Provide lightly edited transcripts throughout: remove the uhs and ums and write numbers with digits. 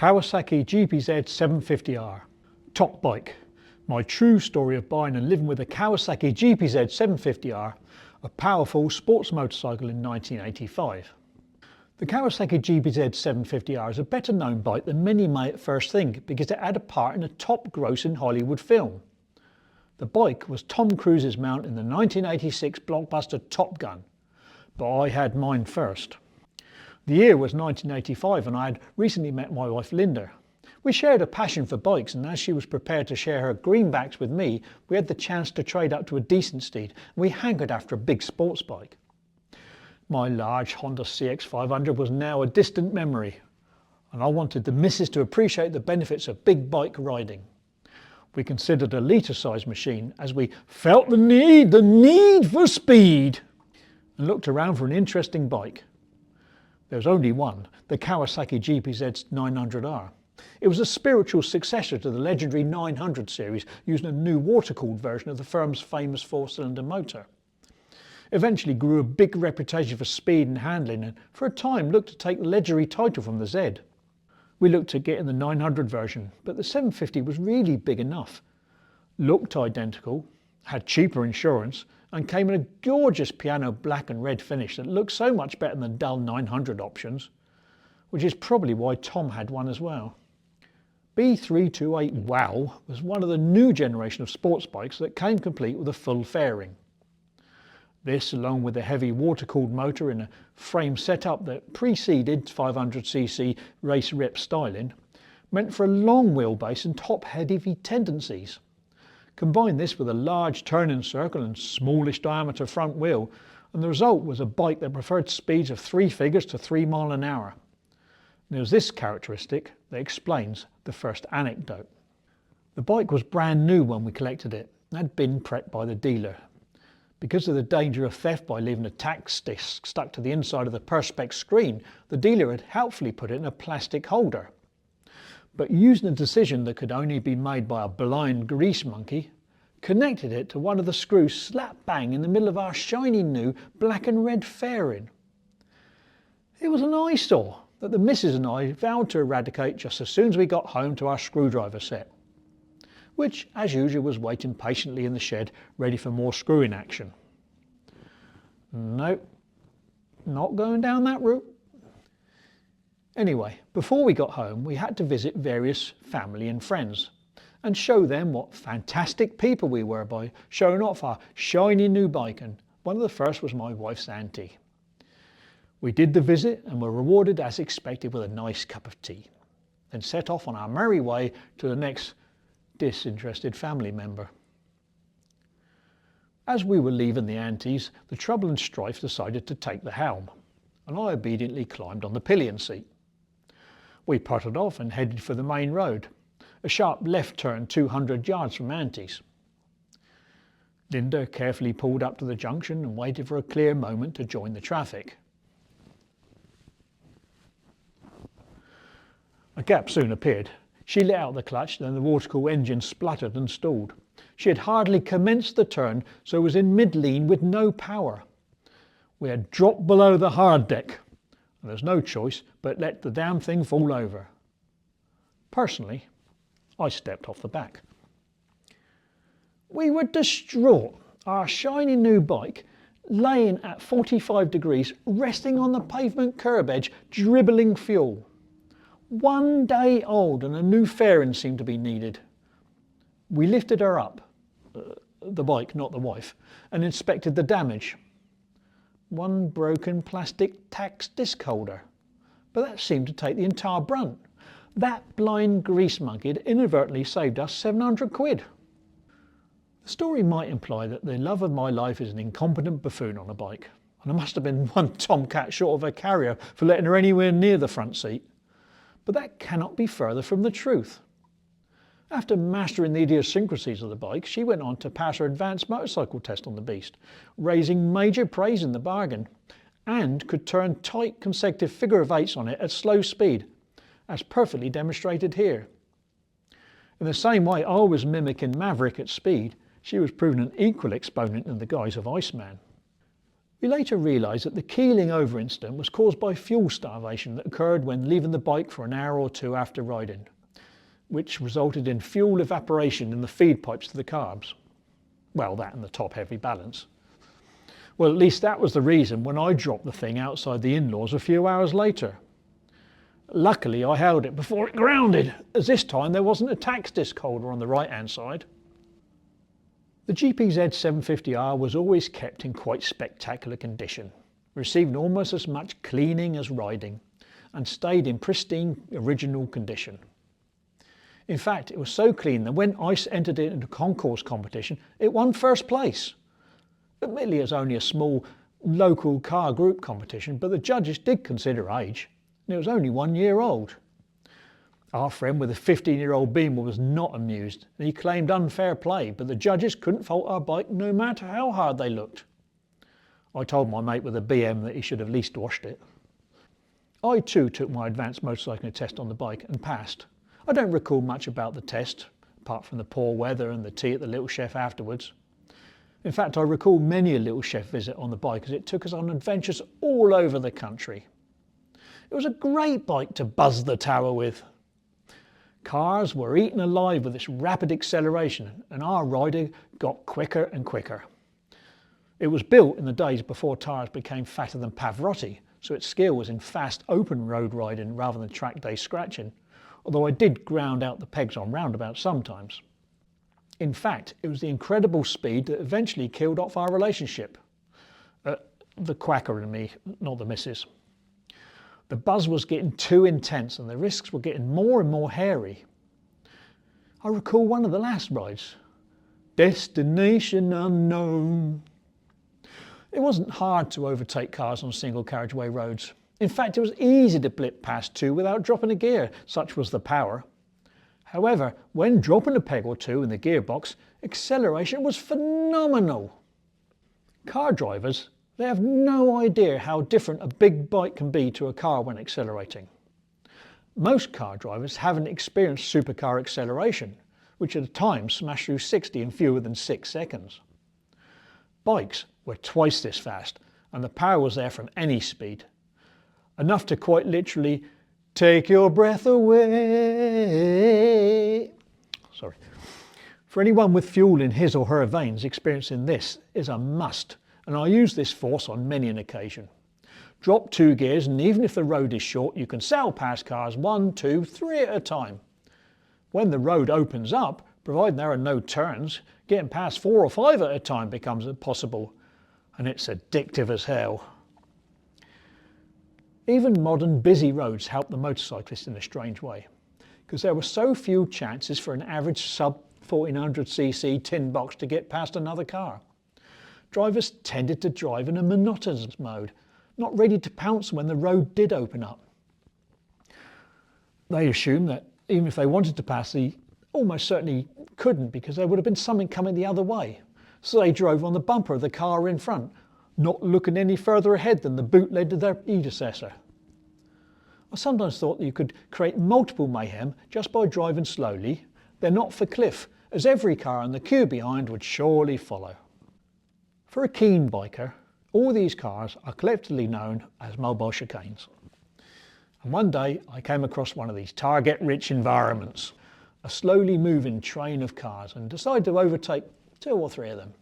Kawasaki GPz750R. Top bike. My true story of buying and living with a Kawasaki GPz750R, a powerful sports motorcycle in 1985. The Kawasaki GPz750R is a better known bike than many may at first think because it had a part in a top grossing Hollywood film. The bike was Tom Cruise's mount in the 1986 blockbuster Top Gun, but I had mine first. The year was 1985 and I had recently met my wife Linda. We shared a passion for bikes, and as she was prepared to share her greenbacks with me, we had the chance to trade up to a decent steed and we hankered after a big sports bike. My large Honda CX500 was now a distant memory, and I wanted the missus to appreciate the benefits of big bike riding. We considered a litre-sized machine as we felt the need for speed, and looked around for an interesting bike. There was only one, the Kawasaki GPz750R. It was a spiritual successor to the legendary 900 series, using a new water-cooled version of the firm's famous four-cylinder motor. Eventually grew a big reputation for speed and handling, and for a time looked to take the legendary title from the Z. We looked at getting the 900 version, but the 750 was really big enough. Looked identical, had cheaper insurance, and came in a gorgeous piano black and red finish that looked so much better than the dull 900 options, which is probably why Tom had one as well. B328 WOW was one of the new generation of sports bikes that came complete with a full fairing. This, along with a heavy water-cooled motor in a frame setup that preceded 500cc race rip styling, meant for a long wheelbase and top-heavy tendencies. Combine this with a large turning circle and smallish diameter front wheel, and the result was a bike that preferred speeds of 3 figures to 3 miles an hour. And it was this characteristic that explains the first anecdote. The bike was brand new when we collected it and had been prepped by the dealer. Because of the danger of theft by leaving a tax disc stuck to the inside of the perspex screen, the dealer had helpfully put it in a plastic holder. But using a decision that could only be made by a blind grease monkey, connected it to one of the screws slap bang in the middle of our shiny new black and red fairing. It was an eyesore that the missus and I vowed to eradicate just as soon as we got home to our screwdriver set, which as usual was waiting patiently in the shed ready for more screwing action. Nope, not going down that route. Anyway, before we got home we had to visit various family and friends and show them what fantastic people we were by showing off our shiny new bike, and one of the first was my wife's auntie. We did the visit and were rewarded as expected with a nice cup of tea, then set off on our merry way to the next disinterested family member. As we were leaving the aunties, the trouble and strife decided to take the helm, and I obediently climbed on the pillion seat. We potted off and headed for the main road, a sharp left turn 200 yards from Auntie's. Linda carefully pulled up to the junction and waited for a clear moment to join the traffic. A gap soon appeared. She let out the clutch, then the water-cooled engine spluttered and stalled. She had hardly commenced the turn, so was in mid-lean with no power. We had dropped below the hard deck, and there's no choice but let the damn thing fall over. Personally, I stepped off the back. We were distraught, our shiny new bike laying at 45 degrees, resting on the pavement curb edge, dribbling fuel. 1 day old and a new fairing seemed to be needed. We lifted her up, the bike, not the wife, and inspected the damage. One broken plastic tax disc holder, but that seemed to take the entire brunt. That blind grease monkey had inadvertently saved us 700 quid. The story might imply that the love of my life is an incompetent buffoon on a bike, and I must have been one tomcat short of a carrier for letting her anywhere near the front seat. But that cannot be further from the truth. After mastering the idiosyncrasies of the bike, she went on to pass her advanced motorcycle test on the beast, raising major praise in the bargain, and could turn tight consecutive figure of eights on it at slow speed, as perfectly demonstrated here. In the same way I was mimicking Maverick at speed, she was proving an equal exponent in the guise of Iceman. We later realised that the keeling over incident was caused by fuel starvation that occurred when leaving the bike for an hour or two after riding, which resulted in fuel evaporation in the feed pipes to the carbs. Well, that and the top heavy balance. Well, at least that was the reason when I dropped the thing outside the in-laws a few hours later. Luckily I held it before it grounded, as this time there wasn't a tax disc holder on the right hand side. The GPz750R was always kept in quite spectacular condition, receiving almost as much cleaning as riding, and stayed in pristine original condition. In fact, it was so clean that when I entered it into a concourse competition, it won first place. Admittedly, it was only a small local car group competition, but the judges did consider age, and it was only 1 year old. Our friend with a 15-year-old Beamer was not amused, and he claimed unfair play, but the judges couldn't fault our bike no matter how hard they looked. I told my mate with a BM that he should have at least washed it. I too took my advanced motorcycling test on the bike and passed. I don't recall much about the test, apart from the poor weather and the tea at the Little Chef afterwards. In fact, I recall many a Little Chef visit on the bike as it took us on adventures all over the country. It was a great bike to buzz the tower with. Cars were eaten alive with its rapid acceleration, and our rider got quicker and quicker. It was built in the days before tyres became fatter than Pavarotti, so its skill was in fast open road riding rather than track day scratching, although I did ground out the pegs on roundabouts sometimes. In fact, it was the incredible speed that eventually killed off our relationship. The quacker and me, not the missus. The buzz was getting too intense and the risks were getting more and more hairy. I recall one of the last rides. Destination unknown. It wasn't hard to overtake cars on single carriageway roads. In fact, it was easy to blip past two without dropping a gear, such was the power. However, when dropping a peg or two in the gearbox, acceleration was phenomenal. Car drivers, they have no idea how different a big bike can be to a car when accelerating. Most car drivers haven't experienced supercar acceleration, which at times smashed through 60 in fewer than 6 seconds. Bikes were twice this fast, and the power was there from any speed. Enough to quite literally take your breath away. Sorry. For anyone with fuel in his or her veins, experiencing this is a must, and I use this force on many an occasion. Drop 2 gears, and even if the road is short, you can sail past cars 1, 2, 3 at a time. When the road opens up, providing there are no turns, getting past 4 or 5 at a time becomes impossible, and it's addictive as hell. Even modern busy roads help the motorcyclist in a strange way, because there were so few chances for an average sub 1400cc tin box to get past another car. Drivers tended to drive in a monotonous mode, not ready to pounce when the road did open up. They assumed that even if they wanted to pass, they almost certainly couldn't, because there would have been something coming the other way. So they drove on the bumper of the car in front, not looking any further ahead than the boot led to their predecessor. I sometimes thought that you could create multiple mayhem just by driving slowly, then off the cliff, as every car in the queue behind would surely follow. For a keen biker, all these cars are collectively known as mobile chicanes. And one day I came across one of these target-rich environments, a slowly moving train of cars, and decided to overtake 2 or 3 of them.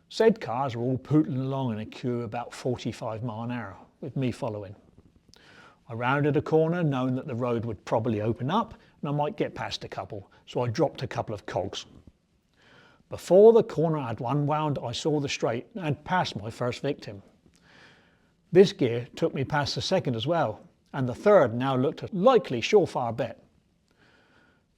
Said cars were all pootling along in a queue about 45 miles an hour, with me following. I rounded a corner knowing that the road would probably open up and I might get past a couple, so I dropped a couple of cogs. Before the corner had unwound, I saw the straight and had passed my first victim. This gear took me past the second as well, and the third now looked a likely surefire bet.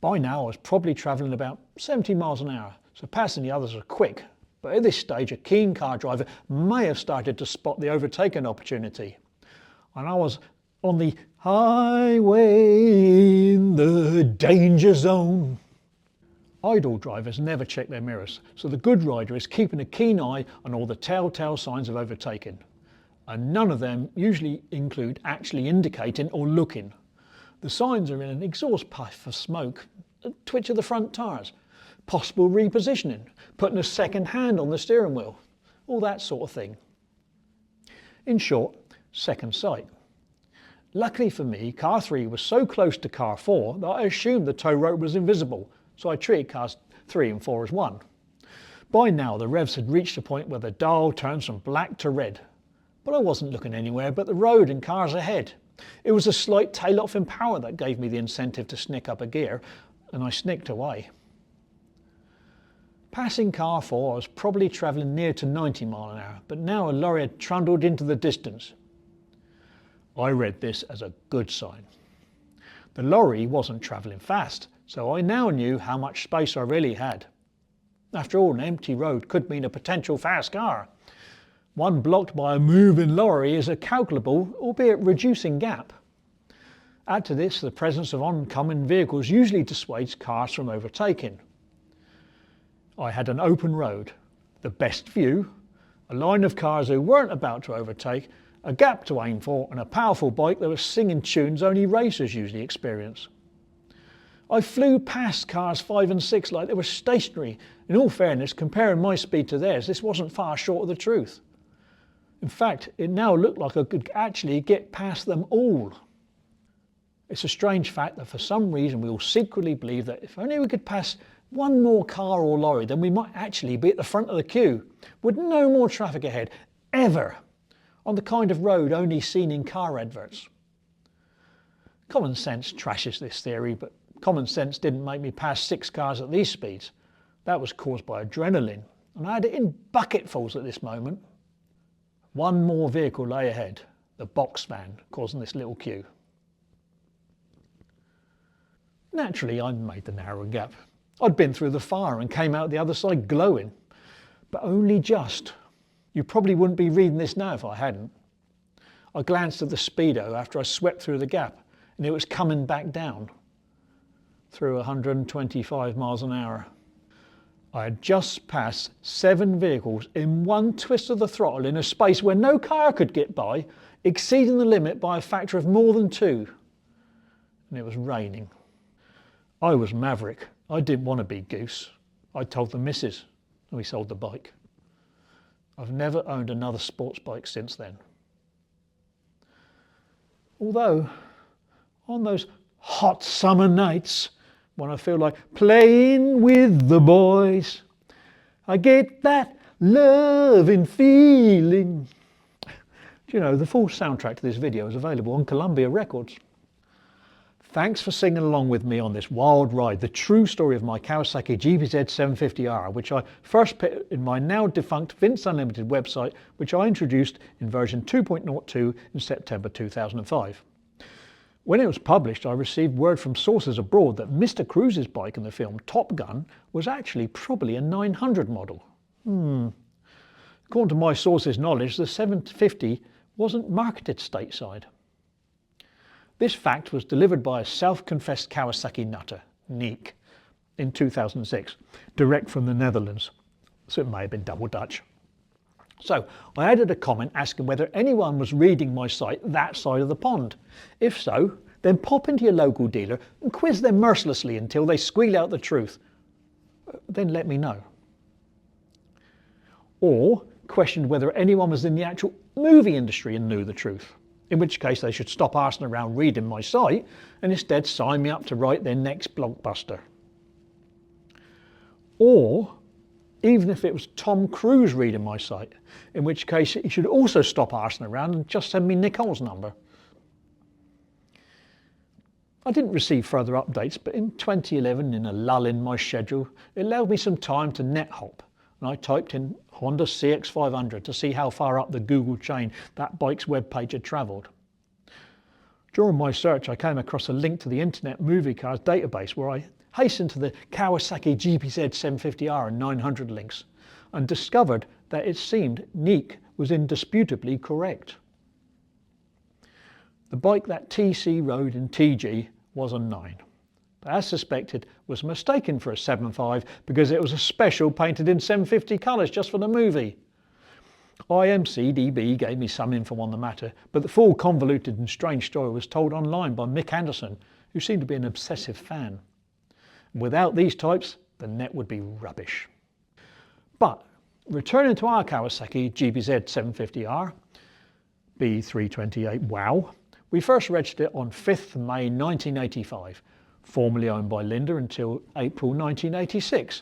By now I was probably travelling about 70 miles an hour, so passing the others was quick, but at this stage a keen car driver may have started to spot the overtaking opportunity. And I was on the highway in the danger zone. Idle drivers never check their mirrors, so the good rider is keeping a keen eye on all the telltale signs of overtaking. And none of them usually include actually indicating or looking. The signs are in an exhaust puff of smoke, a twitch of the front tyres, possible repositioning, putting a second hand on the steering wheel, all that sort of thing. In short, second sight. Luckily for me, car 3 was so close to car 4 that I assumed the tow rope was invisible, so I treated cars 3 and 4 as one. By now the revs had reached a point where the dial turns from black to red, but I wasn't looking anywhere but the road and cars ahead. It was a slight tail off in power that gave me the incentive to snick up a gear, and I snicked away. Passing car 4, I was probably travelling near to 90 miles an hour, but now a lorry had trundled into the distance. I read this as a good sign. The lorry wasn't travelling fast, so I now knew how much space I really had. After all, an empty road could mean a potential fast car. One blocked by a moving lorry is a calculable, albeit reducing gap. Add to this the presence of oncoming vehicles usually dissuades cars from overtaking. I had an open road, the best view, a line of cars who weren't about to overtake, a gap to aim for, and a powerful bike that was singing tunes only racers usually experience. I flew past cars 5 and 6 like they were stationary. In all fairness, comparing my speed to theirs, this wasn't far short of the truth. In fact, it now looked like I could actually get past them all. It's a strange fact that for some reason we all secretly believe that if only we could pass one more car or lorry, then we might actually be at the front of the queue, with no more traffic ahead, ever, on the kind of road only seen in car adverts. Common sense trashes this theory, but common sense didn't make me pass 6 cars at these speeds. That was caused by adrenaline, and I had it in bucketfuls at this moment. One more vehicle lay ahead, the box van, causing this little queue. Naturally, I made the narrow gap. I'd been through the fire and came out the other side glowing, but only just. You probably wouldn't be reading this now if I hadn't. I glanced at the speedo after I swept through the gap, and it was coming back down through 125 miles an hour. I had just passed 7 vehicles in one twist of the throttle in a space where no car could get by, exceeding the limit by a factor of more than 2. And it was raining. I was maverick. I didn't want to be goose. I told the missus, and we sold the bike. I've never owned another sports bike since then. Although, on those hot summer nights, when I feel like playing with the boys, I get that loving feeling. Do you know, the full soundtrack to this video is available on Columbia Records. Thanks for singing along with me on this wild ride, the true story of my Kawasaki GPz750R, which I first put in my now defunct Vince Unlimited website, which I introduced in version 2.02 in September 2005. When it was published, I received word from sources abroad that Mr. Cruise's bike in the film Top Gun was actually probably a 900 model. According to my sources' knowledge, the 750 wasn't marketed stateside. This fact was delivered by a self-confessed Kawasaki nutter, Niek, in 2006, direct from the Netherlands, so it may have been double Dutch. So I added a comment asking whether anyone was reading my site that side of the pond. If so, then pop into your local dealer and quiz them mercilessly until they squeal out the truth. Then let me know. Or questioned whether anyone was in the actual movie industry and knew the truth. In which case they should stop arsing around reading my site and instead sign me up to write their next blockbuster. Or even if it was Tom Cruise reading my site, in which case he should also stop arsing around and just send me Nicole's number. I didn't receive further updates, but in 2011, in a lull in my schedule, it allowed me some time to net hop, and I typed in Honda CX500 to see how far up the Google chain that bike's webpage had travelled. During my search, I came across a link to the Internet Movie Cars database where I hastened to the Kawasaki GPz750R and 900 links and discovered that it seemed Niek was indisputably correct. The bike that TC rode in TG was a 9. But as suspected, was mistaken for a 7.5 because it was a special painted in 750 colours just for the movie. IMCDB gave me some info on the matter, but the full convoluted and strange story was told online by Mick Anderson, who seemed to be an obsessive fan. And without these types, the net would be rubbish. But Returning to our Kawasaki GPz750R, B328 WOW, we first registered it on 5th May 1985, formerly owned by Linda until April 1986,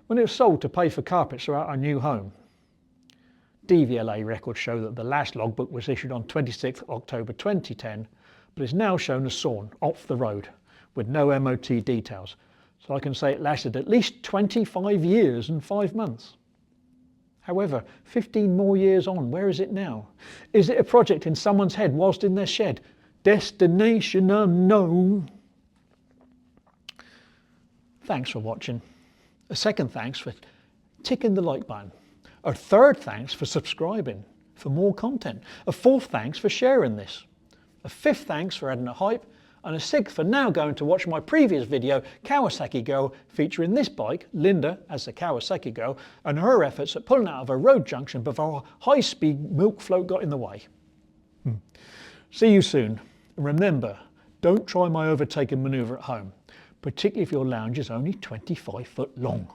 when it was sold to pay for carpets throughout our new home. DVLA records show that the last logbook was issued on 26th October 2010, but is now shown as sawn off the road with no MOT details, so I can say it lasted at least 25 years and 5 months. However, 15 more years on, where is it now? Is it a project in someone's head whilst in their shed? Destination unknown. Thanks for watching. A second thanks for ticking the like button. A third thanks for subscribing for more content. A fourth thanks for sharing this. A fifth thanks for adding a hype. And a sixth for now going to watch my previous video, Kawasaki Girl, featuring this bike, Linda as the Kawasaki Girl, and her efforts at pulling out of a road junction before a high-speed milk float got in the way. See you soon. And remember, don't try my overtaking manoeuvre at home, particularly if your lounge is only 25 foot long.